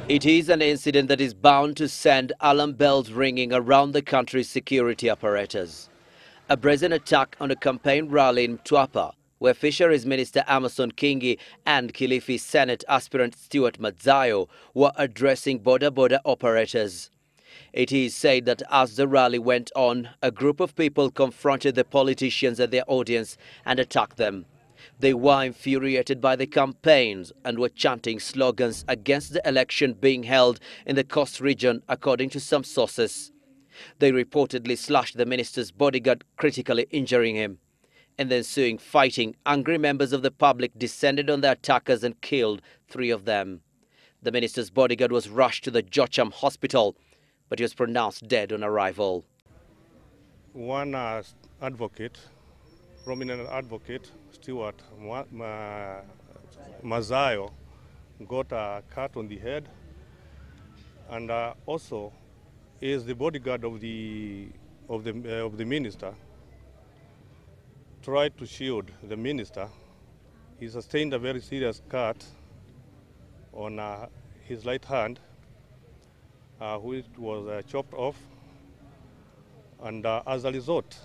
It is an incident that is bound to send alarm bells ringing around the country's security apparatus. A brazen attack on a campaign rally in Mtwapa, where Fisheries Minister Amason Kingi and Kilifi Senate aspirant Stuart Madzayo were addressing border operators. It is said that as the rally went on, a group of people confronted the politicians and their audience and attacked them. They were infuriated by the campaigns and were chanting slogans against the election being held in the coast region, according to some sources. They reportedly slashed the minister's bodyguard, critically injuring him. In the ensuing fighting, angry members of the public descended on the attackers and killed 3 of them. The minister's bodyguard was rushed to the Jocham hospital, but he was pronounced dead on arrival. One advocate, prominent advocate, Stuart Madzayo, got a cut on the head, and also is the bodyguard of the minister. Tried to shield the minister. He sustained a very serious cut on his right hand, which was chopped off, and as a result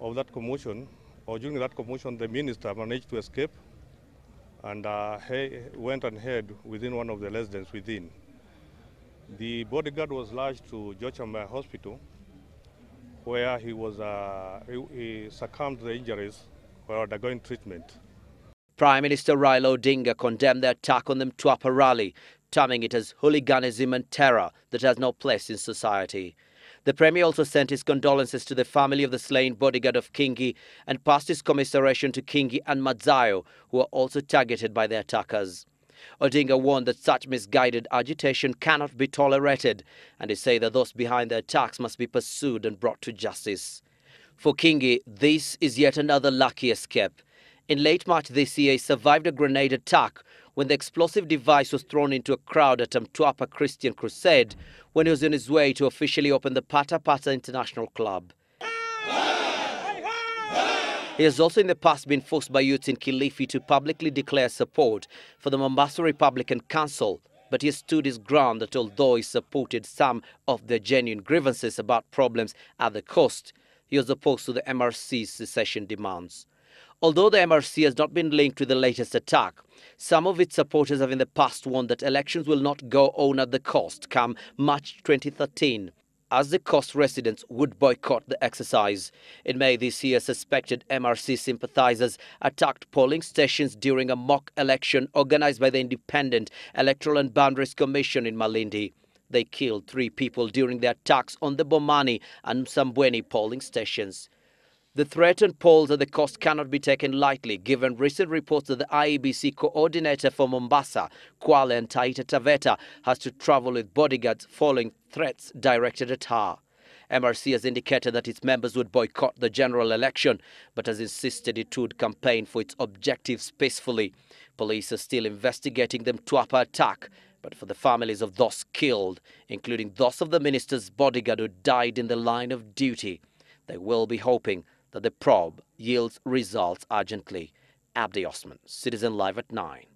of that commotion, or during that commotion, the minister managed to escape and he went and hid within one of the residents within. The bodyguard was lodged to Jocham Hospital, where he succumbed to the injuries while undergoing treatment. Prime Minister Raila Odinga condemned the attack on the Mtwapa rally, terming it as hooliganism and terror that has no place in society. The Premier also sent his condolences to the family of the slain bodyguard of Kingi and passed his commiseration to Kingi and Madzayo, who were also targeted by the attackers. Odinga warned that such misguided agitation cannot be tolerated, and he said that those behind the attacks must be pursued and brought to justice. For Kingi, this is yet another lucky escape. In late March this year, he survived a grenade attack when the explosive device was thrown into a crowd at Mtwapa Christian Crusade when he was on his way to officially open the Pata Pata International Club. He has also in the past been forced by youths in Kilifi to publicly declare support for the Mombasa Republican Council, but he has stood his ground that although he supported some of their genuine grievances about problems at the coast, he was opposed to the MRC's secession demands. Although the MRC has not been linked to the latest attack, some of its supporters have in the past warned that elections will not go on at the coast come March 2013, as the coast residents would boycott the exercise. In May this year, suspected MRC sympathizers attacked polling stations during a mock election organized by the Independent Electoral and Boundaries Commission in Malindi. They killed 3 people during the attacks on the Bomani and Msambweni polling stations. The threatened polls at the coast cannot be taken lightly, given recent reports that the IEBC coordinator for Mombasa, Kwale and Taita Taveta has to travel with bodyguards following threats directed at her. MRC has indicated that its members would boycott the general election, but has insisted it would campaign for its objectives peacefully. Police are still investigating the Mtwapa attack, but for the families of those killed, including those of the minister's bodyguard who died in the line of duty, they will be hoping that the probe yields results urgently. Abdi Osman, Citizen Live at 9.